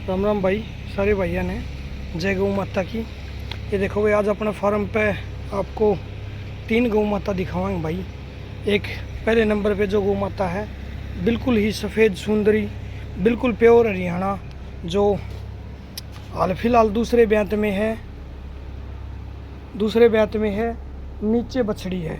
राम राम भाई, सारे भैया ने जय गौ माता की। ये देखो भाई, आज अपने फार्म पे आपको 3 गौ माता दिखावाएंगे भाई। एक पहले नंबर पे जो गौ माता है बिल्कुल ही सफ़ेद सुंदरी, बिल्कुल प्योर हरियाणा, जो हाल फिलहाल दूसरे ब्यांत में है। नीचे बछड़ी है,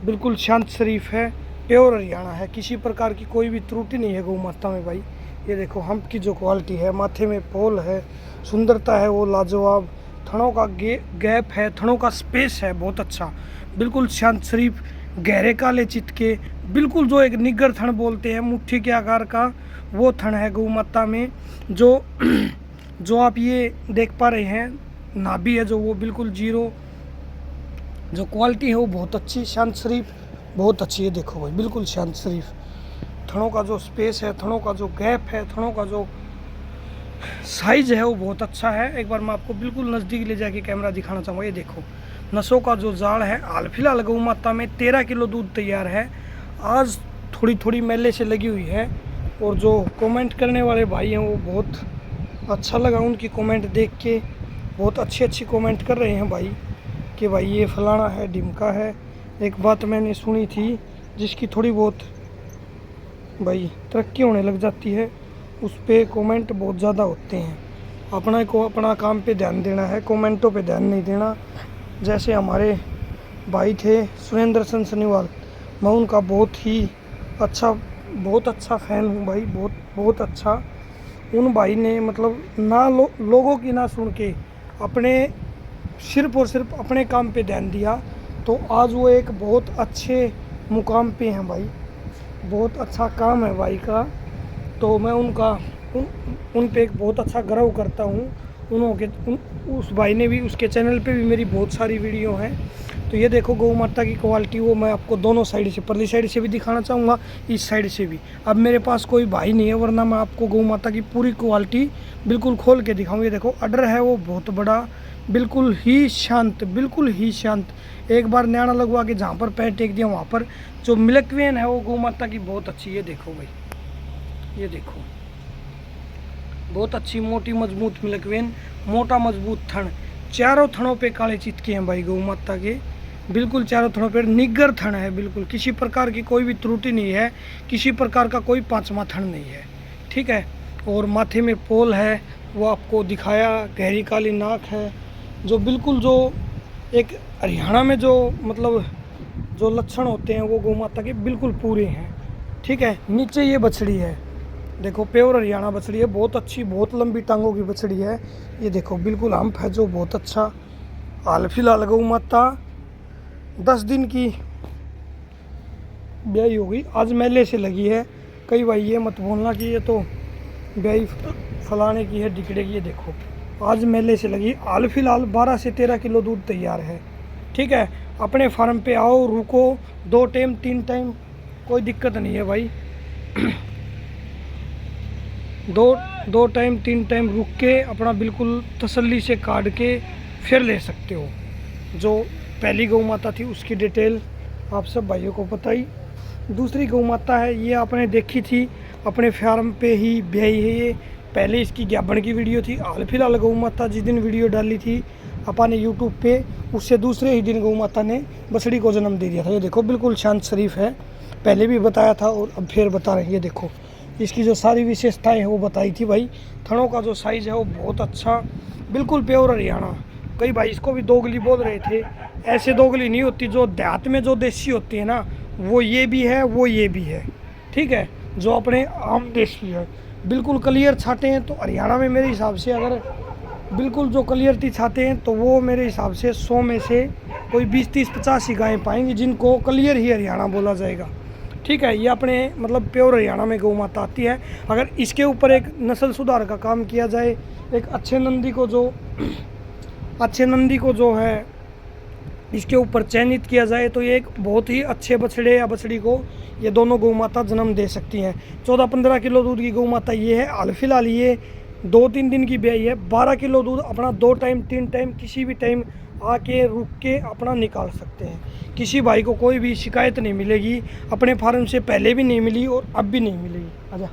बिल्कुल शांत शरीफ है, प्योर हरियाणा है, किसी प्रकार की कोई भी त्रुटि नहीं है गौ माता में भाई। ये देखो हम्प की जो क्वालिटी है, माथे में पोल है, सुंदरता है वो लाजवाब, थनों का गैप है, थनों का स्पेस है बहुत अच्छा, बिल्कुल शांत शरीफ, गहरे काले चित्त के, बिल्कुल जो एक निगर थन बोलते हैं मुट्ठी के आकार का, वो थन है गौ माता में। जो आप ये देख पा रहे हैं नाभि है जो, वो बिल्कुल जीरो, जो क्वालिटी है वो बहुत अच्छी, शांत शरीफ बहुत अच्छी है। देखो भाई बिल्कुल शांत शरीफ, थनों का जो स्पेस है, थनों का जो गैप है, थनों का जो साइज है वो बहुत अच्छा है। एक बार मैं आपको बिल्कुल नज़दीक ले जाके कैमरा दिखाना चाहूँगा। ये देखो नसों का जो जाल है, हाल फिलहाल गौ माता में 13 किलो दूध तैयार है। आज थोड़ी थोड़ी मेले से लगी हुई है, और जो कमेंट करने वाले भाई हैं वो बहुत अच्छा लगा उनकी कमेंट देख के, बहुत अच्छी कमेंट कर रहे हैं भाई कि भाई ये फलाना है, ढिमका है। एक बात मैंने सुनी थी जिसकी थोड़ी बहुत भाई तरक्की होने लग जाती है, उस पर कमेंट बहुत ज़्यादा होते हैं। अपना काम पे ध्यान देना है, कमेंटों पे ध्यान नहीं देना। जैसे हमारे भाई थे सुरेंद्र सनसनीवाल, मैं उनका बहुत अच्छा फ़ैन हूँ भाई, बहुत अच्छा। उन भाई ने मतलब ना लोगों की ना सुन के अपने सिर्फ और सिर्फ अपने काम पे ध्यान दिया, तो आज वो एक बहुत अच्छे मुकाम पे हैं भाई, बहुत अच्छा काम है भाई का। तो मैं उन पे एक बहुत अच्छा गर्व करता हूँ। उस भाई ने भी, उसके चैनल पे भी मेरी बहुत सारी वीडियो हैं। तो ये देखो गौ माता की क्वालिटी, वो मैं आपको दोनों साइड से, परली साइड से भी दिखाना चाहूँगा, इस साइड से भी। अब मेरे पास कोई भाई नहीं है, वरना मैं आपको गौ माता की पूरी क्वालिटी बिल्कुल खोल के दिखाऊँ। ये देखो अडर है वो बहुत बड़ा, बिल्कुल ही शांत। एक बार न्याणा लगवा के जहाँ पर पैर टेक दिया वहाँ पर जो मिल्क वेन है वो गौ माता की बहुत अच्छी है। देखो भाई, ये देखो बहुत अच्छी मोटी मजबूत मिल्क वेन, मोटा मजबूत थन, चारों थनों पे काले चित्त के हैं भाई गौ माता के, बिल्कुल चारों थनों पे निगर थन है, बिल्कुल किसी प्रकार की कोई भी त्रुटि नहीं है, किसी प्रकार का कोई पांचवा थन नहीं है, ठीक है। और माथे में पोल है, वो आपको दिखाया, गहरी काली नाक है, जो बिल्कुल जो एक हरियाणा में जो मतलब जो लक्षण होते हैं वो गौ माता के बिल्कुल पूरे हैं, ठीक है। नीचे ये बछड़ी है, देखो प्योर हरियाणा बछड़ी है, बहुत अच्छी, बहुत लंबी टांगों की बछड़ी है। ये देखो बिल्कुल हम्प है जो बहुत अच्छा। हाल फिलहाल गौ माता 10 दिन की ब्याई हो गई, आज मेले से लगी है। कई भाई ये मत बोलना कि ये तो ब्याई फलाने की है, ढिकड़े की। ये देखो आज मेले से लगी, हाल फिलहाल 12 से 13 किलो दूध तैयार है, ठीक है। अपने फार्म पे आओ, रुको, 2 टाइम 3 टाइम कोई दिक्कत नहीं है भाई। दो टाइम 3 टाइम रुक के अपना बिल्कुल तसल्ली से काट के फिर ले सकते हो। जो पहली गौ माता थी उसकी डिटेल आप सब भाइयों को पता ही। दूसरी गौ माता है, ये आपने देखी थी, अपने फार्म पे ही ब्याई है ये। पहले इसकी ज्ञापन की वीडियो थी, हाल फिलहाल गौ माता जिस दिन वीडियो डाली थी अपन ने यूट्यूब पे, उससे दूसरे ही दिन गौ माता ने बछड़ी को जन्म दे दिया था। ये देखो बिल्कुल शांत शरीफ है, पहले भी बताया था और अब फिर बता रहे हैं। ये देखो इसकी जो सारी विशेषताएं हैं वो बताई थी भाई। थनों का जो साइज़ है वो बहुत अच्छा, बिल्कुल प्योर हरियाणा। कई भाई इसको भी दोगली बोल रहे थे, ऐसे दोगली नहीं होती, जो देहात में जो देसी होती है ना, वो ये भी है, वो ये भी है, ठीक है। जो अपने आम देसी है, बिल्कुल क्लियर छाटे हैं, तो हरियाणा में मेरे हिसाब से अगर बिल्कुल जो क्लियरिटी चाहते हैं तो वो मेरे हिसाब से 100 में से कोई 20 30 50 ही गायें पाएंगी जिनको क्लियर ही हरियाणा बोला जाएगा, ठीक है। ये अपने मतलब प्योर हरियाणा में गौ माता आती है। अगर इसके ऊपर एक नस्ल सुधार का काम किया जाए, एक अच्छे नंदी को जो है इसके ऊपर चयनित किया जाए, तो ये एक बहुत ही अच्छे बछड़े या बछड़ी को ये दोनों गौ माता जन्म दे सकती हैं। 14-15 किलो दूध की गौ माता ये है। हाल फिलहाल ये 2-3 दिन की ब्याई है, 12 किलो दूध अपना 2 टाइम 3 टाइम किसी भी टाइम आके रुक के अपना निकाल सकते हैं। किसी भाई को कोई भी शिकायत नहीं मिलेगी, अपने फार्म से पहले भी नहीं मिली और अब भी नहीं मिलेगी। आजा।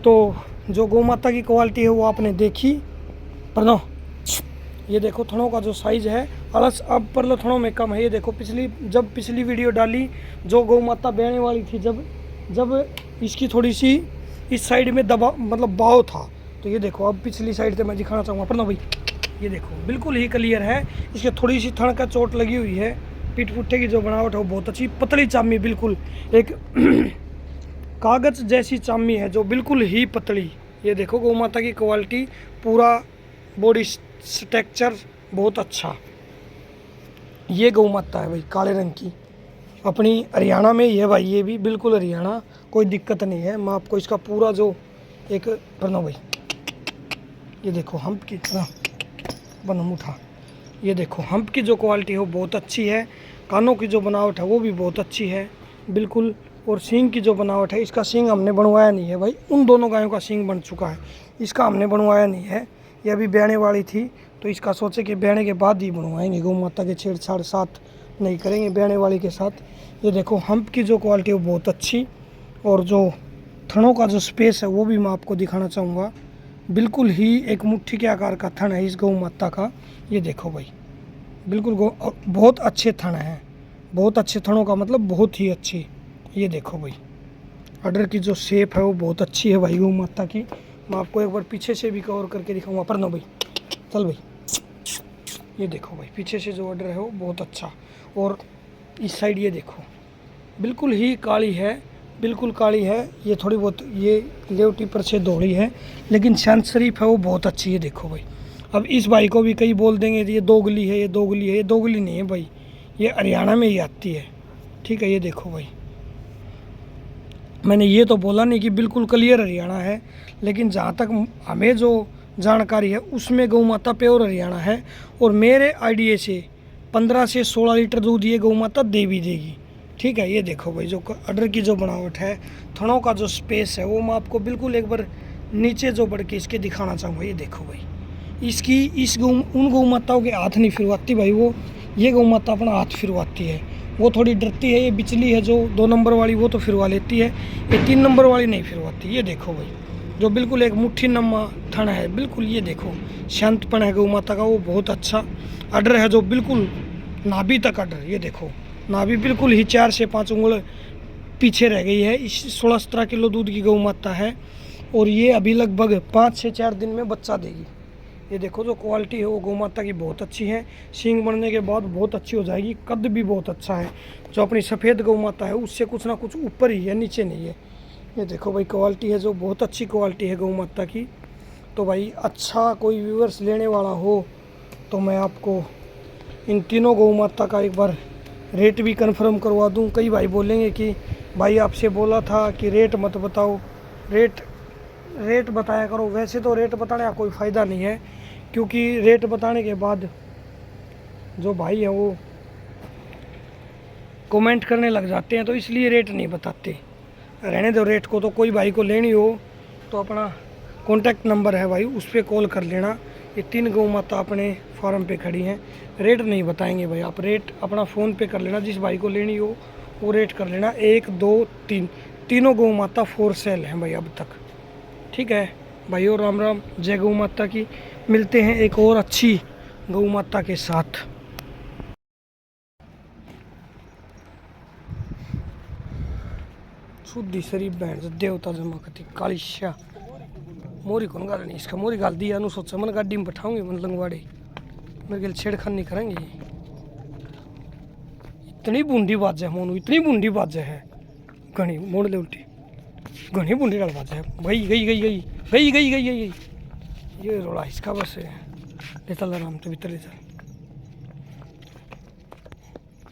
तो जो गौ माता की क्वालिटी है वो आपने देखी पर नो, ये देखो थनों का जो साइज़ है अलस अब पर थनों में कम है। ये देखो पिछली वीडियो डाली जो गौ माता बहने वाली थी, जब इसकी थोड़ी सी इस साइड में दबाव मतलब बाव था, तो ये देखो अब पिछली साइड से मैं दिखाना चाहूँगा पर ना भाई, ये देखो बिल्कुल ही क्लियर है। इसके थोड़ी सी थन का चोट लगी हुई है, पीठ पुट्ठे की जो बनावट है वो बहुत अच्छी, पतली चामी, बिल्कुल एक कागज जैसी चामी है जो बिल्कुल ही पतली। ये देखो गौ माता की क्वालिटी, पूरा बॉडी स्ट्रक्चर बहुत अच्छा। ये गौ माता है भाई काले रंग की, अपनी हरियाणा में ही है भाई, ये भी बिल्कुल हरियाणा, कोई दिक्कत नहीं है। मैं आपको इसका पूरा जो एक बनो भाई, ये देखो हम्प की तरह बनम उठा, ये देखो हम्प की जो क्वालिटी है वो बहुत अच्छी है, कानों की जो बनावट है वो भी बहुत अच्छी है बिल्कुल। और सींग की जो बनावट है, इसका सींग हमने बनवाया नहीं है भाई, उन दोनों गायों का सींग बन चुका है, इसका हमने बनवाया नहीं है। ये अभी ब्याने वाली थी तो इसका सोचे कि ब्याने के बाद ही बनवाएंगे, गौ माता के छेड़छाड़ साथ नहीं करेंगे ब्याने वाली के साथ। ये देखो हम्प की जो क्वालिटी है वो बहुत अच्छी, और जो थनों का जो स्पेस है वो भी मैं आपको दिखाना चाहूँगा, बिल्कुल ही एक मुट्ठी के आकार का थन है इस गौ माता का। ये देखो भाई बिल्कुल बहुत अच्छे थन हैं, बहुत अच्छे थनों का मतलब बहुत ही अच्छी। ये देखो भाई अडर की जो शेप है वो बहुत अच्छी है भाई गौ माता की। मैं आपको एक बार पीछे से भी कवर करके दिखाऊंगा पर नो भाई, चल भाई, ये देखो भाई पीछे से जो अडर है वो बहुत अच्छा। और इस साइड ये देखो बिल्कुल ही काली है, बिल्कुल काली है, ये थोड़ी बहुत ये लेवटी पर से दौड़ी है, लेकिन शांत शरीफ है वो बहुत अच्छी है। देखो भाई अब इस भाई को भी कई बोल देंगे ये दोगली है, ये दोगली है, ये दोगली नहीं है भाई, ये हरियाणा में ही आती है, ठीक है। ये देखो भाई मैंने ये तो बोला नहीं कि बिल्कुल क्लियर हरियाणा है, लेकिन जहाँ तक हमें जो जानकारी है उसमें गौ माता प्योर हरियाणा है। और मेरे आइडिया से 15 से 16 लीटर दूध ये गौ माता दे भी देगी, ठीक है। ये देखो भाई जो अडर की जो बनावट है, थनों का जो स्पेस है वो मैं आपको बिल्कुल एक बार नीचे जो बढ़ के इसके दिखाना चाहूँगा। ये देखो भाई इसकी उन गौ माताओं के हाथ नहीं फिरवाती भाई वो, ये गौ माता अपना हाथ फिरवाती है, वो थोड़ी डरती है। ये बिचली है जो 2 नंबर वाली वो तो फिरवा लेती है, ये 3 नंबर वाली नहीं फिरवाती। ये देखो भाई जो बिल्कुल एक मुट्ठी नमा थन है बिल्कुल, ये देखो शांतपन है गौ माता का वो बहुत अच्छा। अडर है जो बिल्कुल नाभि तक अडर, ये देखो नाभि बिल्कुल ही 4 से 5 उंगल पीछे रह गई है। इस 16-17 किलो दूध की गौ माता है, और ये अभी लगभग 5 से 4 दिन में बच्चा देगी। ये देखो जो क्वालिटी है वो गौ माता की बहुत अच्छी है, सींग बनने के बाद बहुत अच्छी हो जाएगी, कद भी बहुत अच्छा है। जो अपनी सफ़ेद गौ माता है उससे कुछ ना कुछ ऊपर ही है, नीचे नहीं है। ये देखो भाई क्वालिटी है जो बहुत अच्छी क्वालिटी है गौ माता की। तो भाई अच्छा कोई व्यूअर्स लेने वाला हो तो मैं आपको इन तीनों गौ माता का एक बार रेट भी कंफर्म करवा दूं। कई भाई बोलेंगे कि भाई आपसे बोला था कि रेट मत बताओ, रेट बताया करो। वैसे तो रेट बताने का कोई फ़ायदा नहीं है, क्योंकि रेट बताने के बाद जो भाई हैं वो कमेंट करने लग जाते हैं, तो इसलिए रेट नहीं बताते। रहने दो रेट को, तो कोई भाई को लेनी हो तो अपना कॉन्टैक्ट नंबर है भाई उस पर कॉल कर लेना। ये 3 गौ माता अपने फार्म पे खड़ी हैं, रेट नहीं बताएंगे भाई, आप रेट अपना फ़ोन पे कर लेना, जिस भाई को लेनी हो वो रेट कर लेना। 1 2 3 तीनों गौ माता फॉर सेल हैं भाई अब तक, ठीक है भाई। और राम राम, जय गौ माता की। मिलते हैं एक और अच्छी गौ माता के साथ। शुद्धि शरीफ बहन देवता जमा करती काली शाह मोरी कौन गाल नहीं, इसका मोरी गाल दिया सोचा मन गाड़ी में बैठाऊंगे मन लंगवाड़े, मेरे गिल छेड़खान नहीं करेंगे। इतनी बूंदी बाजे है मोनू, इतनी बूंदी बाजे है घनी मोड़ ले उल्टी, घनी बूंदी डाल बाजे है। गई गई गई गई गई गई गई गई गई ये रोड़ा इसका बस है। ले चल आराम से भीतर ले चल।